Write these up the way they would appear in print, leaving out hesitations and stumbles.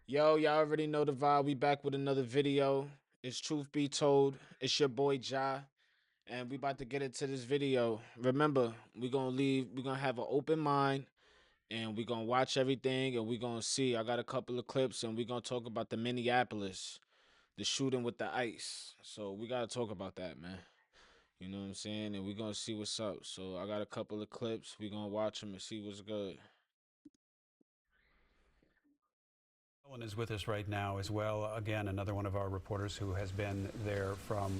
Yo, y'all already know the vibe. We back with another video. It's Truth Be Told. It's your boy Jai. And we about to get into this video. Remember, we're gonna have an open mind and we're gonna watch everything and we're gonna see. I got a couple of clips and we're gonna talk about the Minneapolis, the shooting with the ice. So we gotta talk about that, man. You know what I'm saying? And we're gonna see what's up. So I got a couple of clips. We're gonna watch them and see what's good. Ellen is with us right now as well. Again, another one of our reporters who has been there from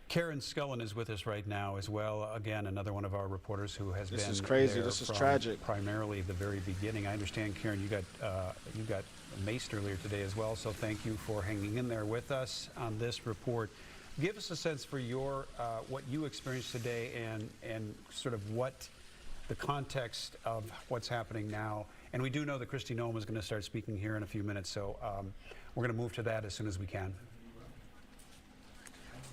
Karen Scullen is with us right now as well. Again, another one of our reporters who has This been is crazy. there This is from tragic. primarily the very beginning. I understand, Karen, you got maced earlier today as well. So thank you for hanging in there with us on this report. Give us a sense for your what you experienced today and sort of what the context of what's happening now. And we do know that Kristi Noem is going to start speaking here in a few minutes, so we're going to move to that as soon as we can.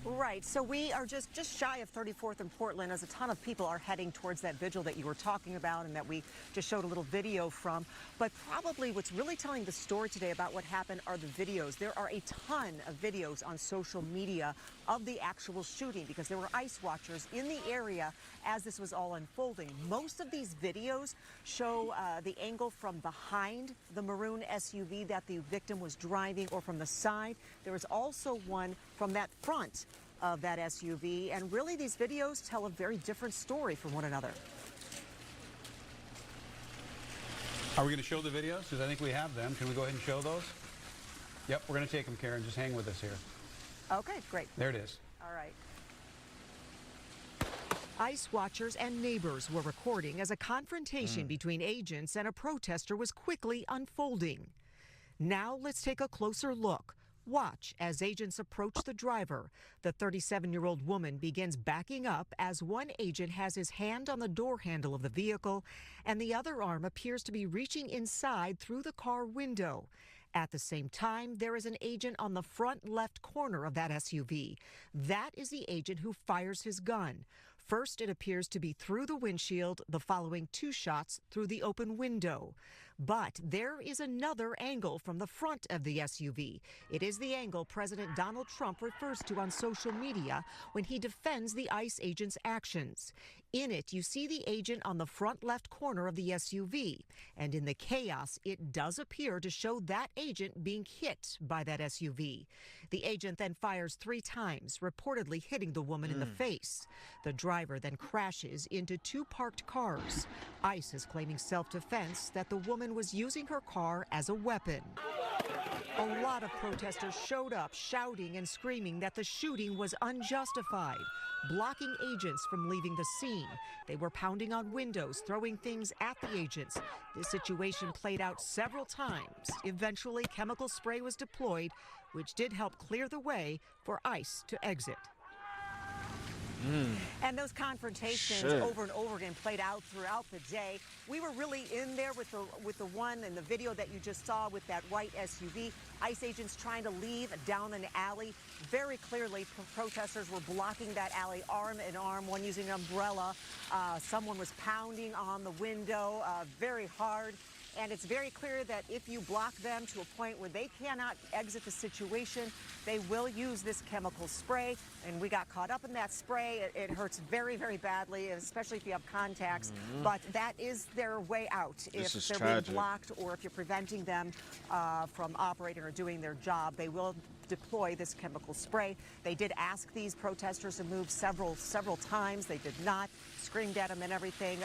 Right. So we are just shy of 34th and Portland as a ton of people are heading towards that vigil that you were talking about and that we just showed a little video from. But probably what's really telling the story today about what happened are the videos. There are a ton of videos on social media of the actual shooting because there were ICE watchers in the area as this was all unfolding. Most of these videos show the angle from behind the maroon SUV that the victim was driving or from the side. There was also one from that front of that SUV, and really these videos tell a very different story from one another. Are we going to show the videos? Because I think we have them. Can we go ahead and show those? Yep, we're going to take them, Karen. Just hang with us here. Okay, great. There it is. All right. ICE watchers and neighbors were recording as a confrontation between agents and a protester was quickly unfolding. Now let's take a closer look. Watch as agents approach the driver. The 37-year-old woman begins backing up as one agent has his hand on the door handle of the vehicle and the other arm appears to be reaching inside through the car window. At the same time, there is an agent on the front left corner of that SUV. That is the agent who fires his gun. First, it appears to be through the windshield, the following two shots through the open window. But there is another angle from the front of the SUV. It is the angle President Donald Trump refers to on social media when he defends the ICE agent's actions. In it, you see the agent on the front left corner of the SUV. And in the chaos, it does appear to show that agent being hit by that SUV. The agent then fires 3 times, reportedly hitting the woman in the face. The driver then crashes into 2 parked cars. ICE is claiming self-defense that the woman was using her car as a weapon. A lot of protesters showed up shouting and screaming that the shooting was unjustified, blocking agents from leaving the scene. They were pounding on windows, throwing things at the agents. This situation played out several times. Eventually, chemical spray was deployed, which did help clear the way for ICE to exit. And those confrontations over and over again played out throughout the day. We were really in there with the one in the video that you just saw with that white SUV. ICE agents trying to leave down an alley. Very clearly, protesters were blocking that alley arm in arm, one using an umbrella. Someone was pounding on the window very hard. And it's very clear that if you block them to a point where they cannot exit the situation, they will use this chemical spray. And we got caught up in that spray. It hurts very, very badly, especially if you have contacts. But that is their way out. If they're being blocked or if you're preventing them from operating or doing their job, they will deploy this chemical spray. They did ask these protesters to move several times. They did not, screamed at them and everything.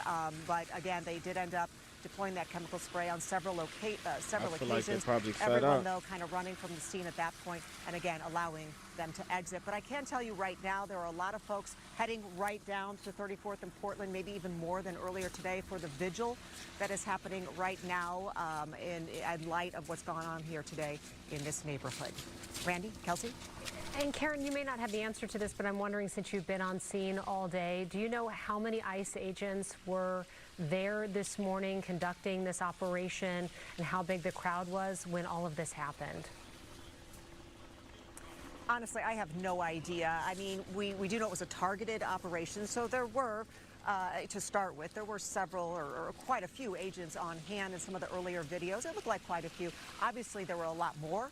But again, they did end up deploying that chemical spray on several occasions. Like everyone, though, kind of running from the scene at that point and, again, allowing them to exit. But I can tell you right now, there are a lot of folks heading right down to 34th and Portland, maybe even more than earlier today for the vigil that is happening right now in light of what's going on here today in this neighborhood. Randy, Kelsey? And Karen, you may not have the answer to this, but I'm wondering, since you've been on scene all day, do you know how many ICE agents were there this morning conducting this operation and how big the crowd was when all of this happened? Honestly, I have no idea. I mean, we do know it was a targeted operation, so there were To start with, there were several or quite a few agents on hand in some of the earlier videos. It looked like quite a few. Obviously, there were a lot more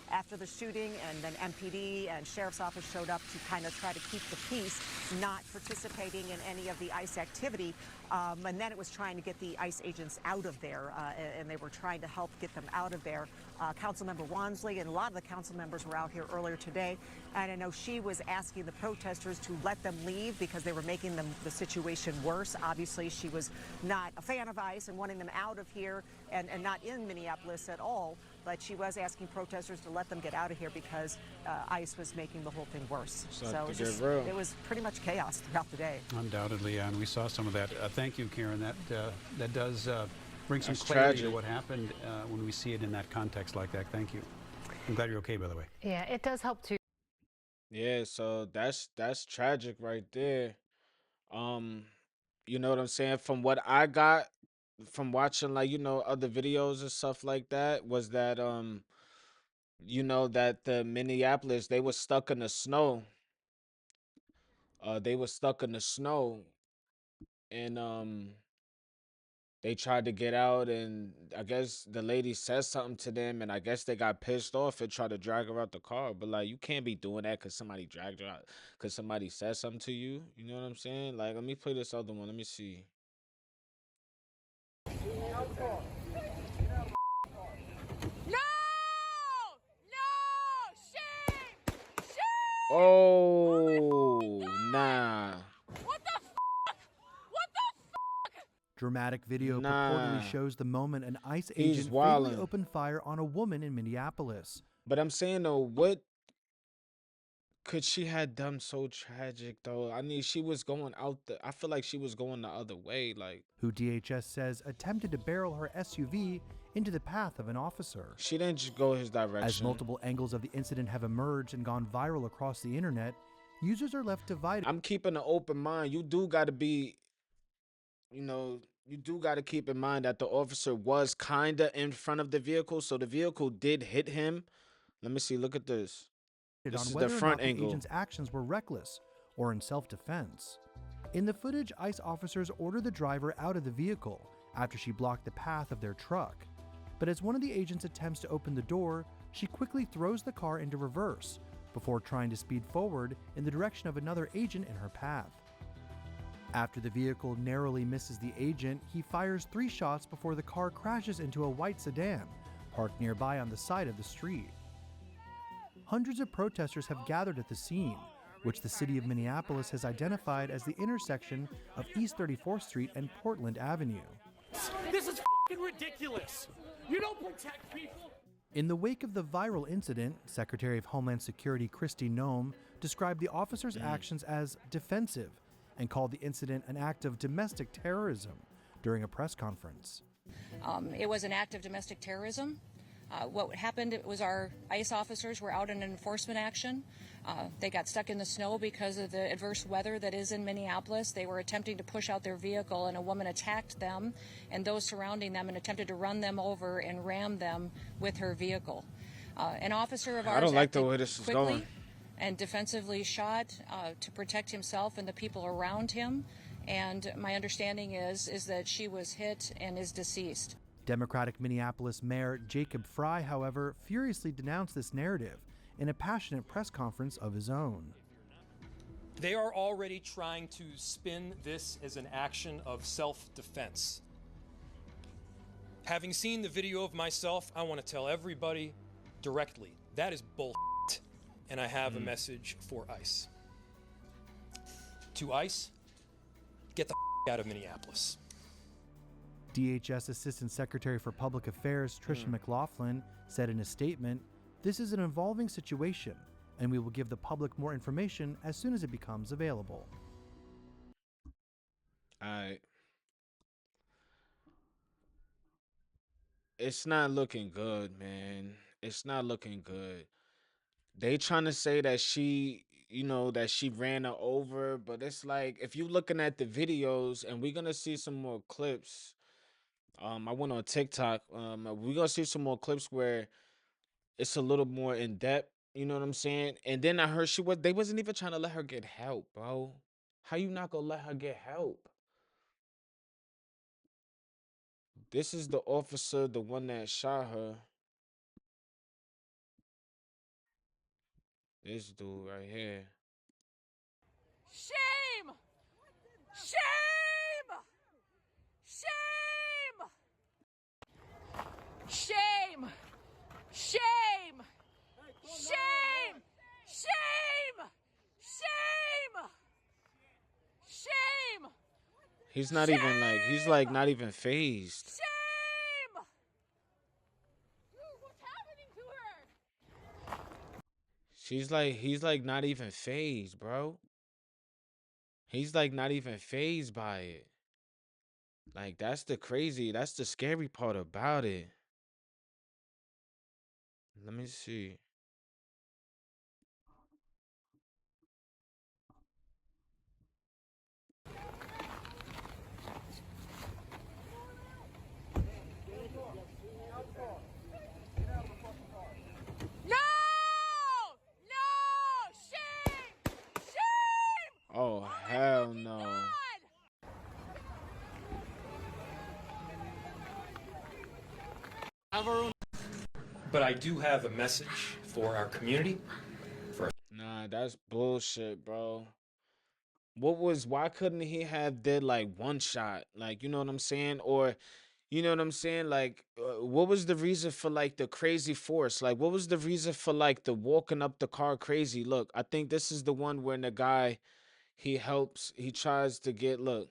after the shooting, and then MPD and Sheriff's Office showed up to kind of try to keep the peace, not participating in any of the ICE activity. And then it was trying to get the ICE agents out of there, and they were trying to help get them out of there. Councilmember Wansley and a lot of the council members were out here earlier today, and I know she was asking the protesters to let them leave because they were making the situation worse. Obviously, she was not a fan of ICE and wanting them out of here and not in Minneapolis at all, but she was asking protesters to let them get out of here because ICE was making the whole thing worse. So it was pretty much chaos throughout the day. Undoubtedly, and we saw some of that. Thank you, Karen. That does bring some That's clarity to tragic. what happened when we see it in that context like that. Thank you. I'm glad you're okay, by the way. Yeah, it does help to. Yeah, so that's tragic right there. Um, you know what I'm saying? From what I got from watching, like, other videos and stuff like that, was that that the Minneapolis, they were stuck in the snow. They were stuck in the snow, and they tried to get out, and I guess the lady said something to them, and I guess they got pissed off and tried to drag her out the car. But like, you can't be doing that because somebody dragged her out, because somebody said something to you. You know what I'm saying? Like, let me play this other one. Let me see. No! No! Shame! Shame! Oh, nah, What the fuck? What the Dramatic video nah. purportedly shows the moment an ICE He's agent fatally wildin'. opened fire on a woman in Minneapolis. But I'm saying though, what could she had done so tragic though? I mean, she was going out the. I feel like she was going the other way. Like, Who DHS says attempted to barrel her SUV into the path of an officer. she didn't just go his As direction. multiple angles of the incident have emerged and gone viral across the internet, users are left divided. I'm keeping an open mind. You do got to be, you do got to keep in mind that the officer was kind of in front of the vehicle, so the vehicle did hit him. Let me see. Look at this. This On is the whether or front not the angle. agent's actions were reckless or in self-defense. In the footage, ICE officers order the driver out of the vehicle after she blocked the path of their truck. But as one of the agents attempts to open the door, she quickly throws the car into reverse before trying to speed forward in the direction of another agent in her path. After the vehicle narrowly misses the agent, he fires 3 shots before the car crashes into a white sedan parked nearby on the side of the street. Hundreds of protesters have gathered at the scene, which the city of Minneapolis has identified as the intersection of East 34th Street and Portland Avenue. This is f***ing ridiculous. You don't protect people. In the wake of the viral incident, Secretary of Homeland Security Kristi Noem described the officers' actions as defensive and called the incident an act of domestic terrorism during a press conference. It was an act of domestic terrorism. What happened was our ICE officers were out in an enforcement action. They got stuck in the snow because of the adverse weather that is in Minneapolis. They were attempting to push out their vehicle, and a woman attacked them and those surrounding them and attempted to run them over and ram them with her vehicle. An officer of ours I don't like the acted way this is quickly going. and defensively shot to protect himself and the people around him. And my understanding is that she was hit and is deceased. Democratic Minneapolis Mayor Jacob Frey, however, furiously denounced this narrative in a passionate press conference of his own. They are already trying to spin this as an action of self-defense. Having seen the video of myself, I want to tell everybody directly, that is bullshit. And I have a message for ICE. To ICE, get the out of Minneapolis. DHS Assistant Secretary for Public Affairs Tricia McLaughlin said in a statement, "This is an evolving situation, and we will give the public more information as soon as it becomes available." It's not looking good, man. It's not looking good. They trying to say that that she ran her over, but it's like, if you looking at the videos, and we're gonna see some more clips. I went on TikTok. We're gonna see some more clips where it's a little more in depth. You know what I'm saying? And then I heard they wasn't even trying to let her get help, bro. How you not gonna let her get help? This is the officer, the one that shot her. This dude right here. Shame! Shame! Shame! Shame! Shame! Shame! Shame! Shame! Shame! He's not even like, he's like not even phased. Shame! What's happening to her? He's like not even phased, bro. He's like not even phased by it. Like that's the scary part about it. Let me see. No! No! Shame! Shame! Oh hell no. But I do have a message for our community. Nah, that's bullshit, bro. Why couldn't he have did like one shot? Like, you know what I'm saying? Or, you know what I'm saying? Like, what was the reason for like the crazy force? Like, what was the reason for like the walking up the car crazy? Look, I think this is the one where the guy, he tries to get, look,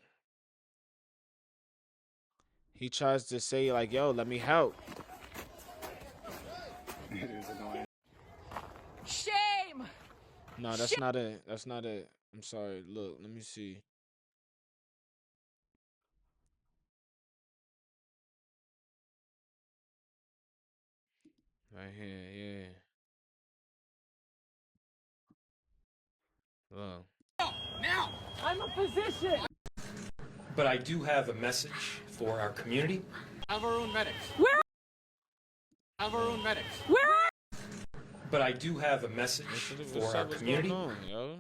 he tries to say like, yo, let me help. Shame! No, that's not it. That's not it. I'm sorry. Look, let me see. Right here, yeah. Look. Now! I'm a physician! But I do have a message for our community. Have our own medics. Where? Have our own medics. Where are? But I do have a message for our community. What's going on, yo?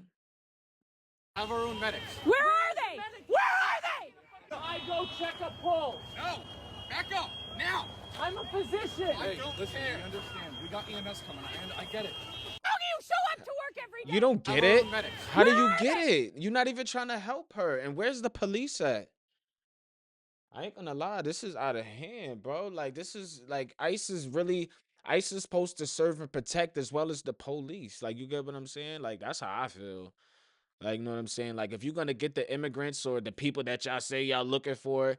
Have our own medics. Where are they? Where are they? I go check a pulse. No! Back up! Now! I'm a physician! Hey, listen, we understand. We got EMS coming. I get it. How do you show up to work every day? You don't get Have our it? own medics. How do Where you are get they? it? You're not even trying to help her. And where's the police at? I ain't gonna lie, this is out of hand, bro. Like, this is like ICE is supposed to serve and protect as well as the police. Like, you get what I'm saying? Like, that's how I feel. Like, you know what I'm saying? Like, if you're gonna get the immigrants or the people that y'all say y'all looking for,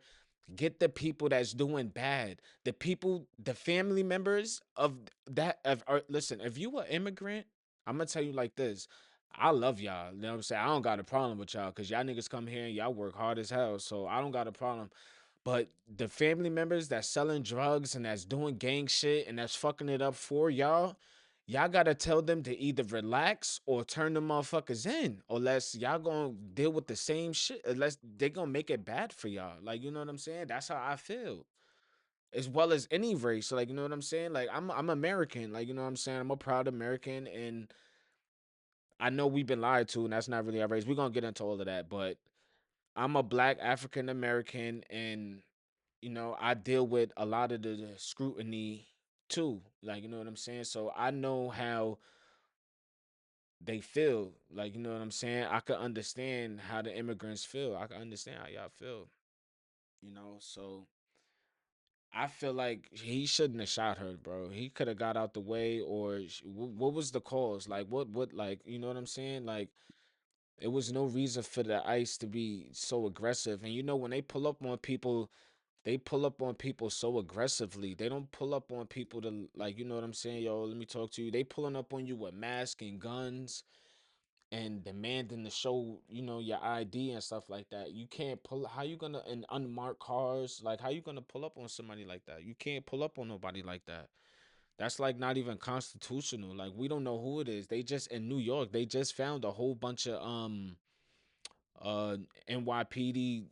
get the people that's doing bad. The people, the family members of that. Listen, if you an immigrant, I'm gonna tell you like this. I love y'all. You know what I'm saying? I don't got a problem with y'all because y'all niggas come here and y'all work hard as hell. So I don't got a problem. But the family members that's selling drugs and that's doing gang shit and that's fucking it up for y'all, y'all gotta tell them to either relax or turn the motherfuckers in, unless y'all gonna deal with the same shit, unless they gonna make it bad for y'all. Like, you know what I'm saying? That's how I feel. As well as any race. Like, you know what I'm saying? Like, I'm American. Like, you know what I'm saying? I'm a proud American, and I know we've been lied to, and that's not really our race. We're gonna get into all of that, but I'm a black African American, and I deal with a lot of the scrutiny too. Like, you know what I'm saying? So I know how they feel. Like, you know what I'm saying? I could understand how the immigrants feel. I can understand how y'all feel. So I feel like he shouldn't have shot her, bro. He could have got out the way, or what was the cause? Like, like, you know what I'm saying? Like, it was no reason for the ICE to be so aggressive. And when they pull up on people, they pull up on people so aggressively. They don't pull up on people to, like, you know what I'm saying? Yo, let me talk to you. They pulling up on you with masks and guns and demanding to show, your ID and stuff like that. You can't how you gonna, in unmarked cars, like, how you gonna pull up on somebody like that? You can't pull up on nobody like that. That's like not even constitutional. Like, we don't know who it is. They just, in New York, they just found a whole bunch of uh NYPD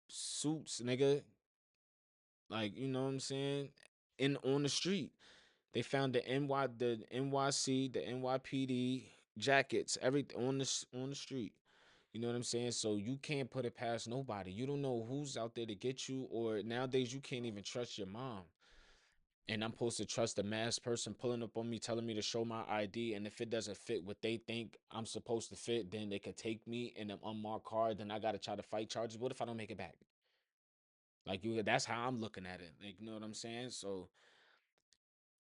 suits, nigga. Like, you know what I'm saying? On the street. They found the NYC, the NYPD jackets, everything on the street. You know what I'm saying? So you can't put it past nobody. You don't know who's out there to get you, or nowadays you can't even trust your mom. And I'm supposed to trust a masked person pulling up on me, telling me to show my ID. And if it doesn't fit what they think I'm supposed to fit, then they could take me in an unmarked car. Then I gotta try to fight charges. What if I don't make it back? Like you, that's how I'm looking at it. Like, you know what I'm saying? So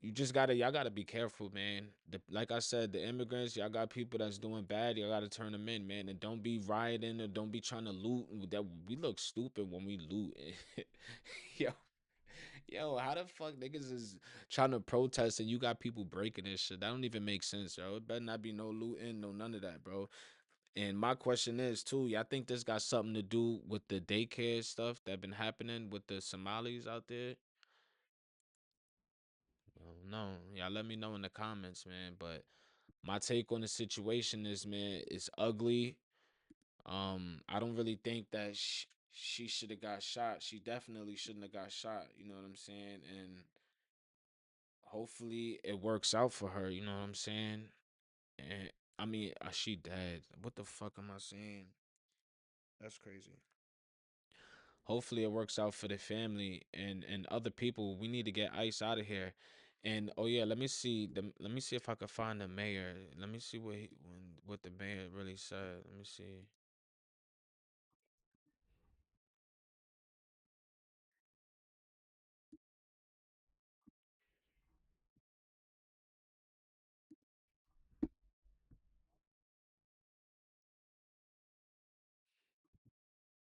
y'all gotta be careful, man. Like I said, the immigrants, y'all got people that's doing bad. Y'all gotta turn them in, man. And don't be rioting or don't be trying to loot. That we look stupid when we loot. Yo, yo, how the fuck niggas is trying to protest and you got people breaking this shit? That don't even make sense, yo. It better not be no looting, no none of that, bro. And my question is too, y'all think this got something to do with the daycare stuff that been happening with the Somalis out there? No, y'all let me know in the comments, man. But my take on the situation is, man, it's ugly. I don't really think that she should have got shot. She definitely shouldn't have got shot. You know what I'm saying? And hopefully it works out for her. You know what I'm saying? And I mean, she dead. What the fuck am I saying? That's crazy. Hopefully it works out for the family and other people. We need to get ICE out of here. And oh yeah, let me see if I can find the mayor. Let me see what the mayor really said. Let me see.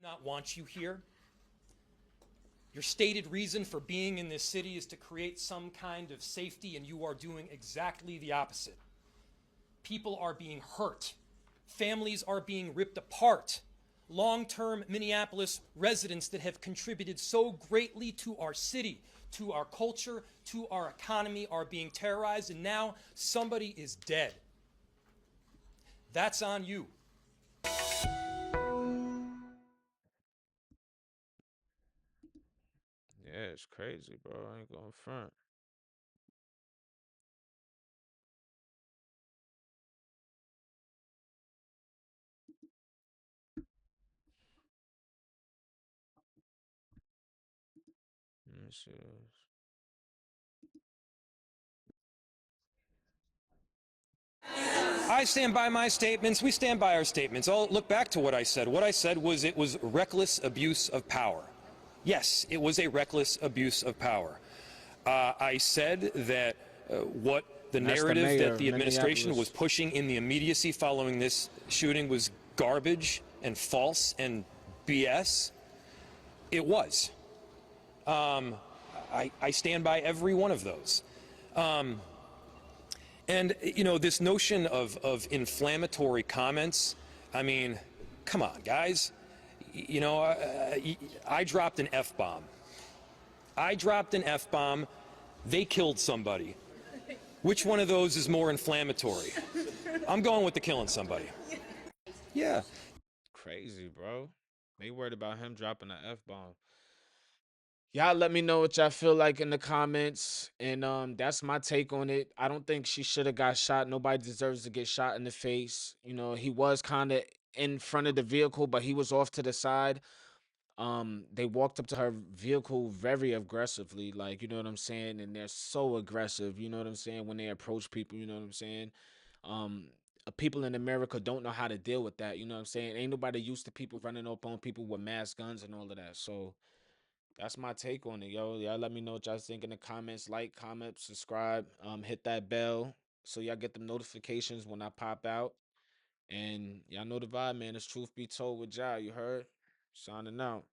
Not want you here. Your stated reason for being in this city is to create some kind of safety, and you are doing exactly the opposite. People are being hurt. Families are being ripped apart. Long-term Minneapolis residents that have contributed so greatly to our city, to our culture, to our economy are being terrorized, and now somebody is dead. That's on you. Yeah, it's crazy, bro. I ain't going front. Let me see this. I stand by my statements. We stand by our statements. I'll look back to what I said. What I said was it was reckless abuse of power. Yes, it was a reckless abuse of power. I said that what the That's the narrative mayor that of the administration was Minneapolis. pushing in the immediacy following this shooting was garbage and false and BS. It was. I stand by every one of those. And, you know, this notion of inflammatory comments, I mean, come on, guys. You know, I dropped an F-bomb. I dropped an F-bomb. They killed somebody. Which one of those is more inflammatory? I'm going with the killing somebody. Yeah. Crazy, bro. They worried about him dropping an F-bomb. Y'all let me know what y'all feel like in the comments. And that's my take on it. I don't think she should have got shot. Nobody deserves to get shot in the face. You know, he was kind of in front of the vehicle, but he was off to the side. They walked up to her vehicle very aggressively, like, you know what I'm saying? And they're so aggressive, you know what I'm saying, when they approach people, you know what I'm saying? Um People in America don't know how to deal with that, you know what I'm saying? Ain't nobody used to people running up on people with mass guns and all of that. So that's my take on it, yo. Y'all let me know what y'all think in the comments. Like, comment, subscribe, hit that bell so y'all get the notifications when I pop out. And y'all know the vibe, man. It's Truth Be Told with Jai, you heard? Signing out.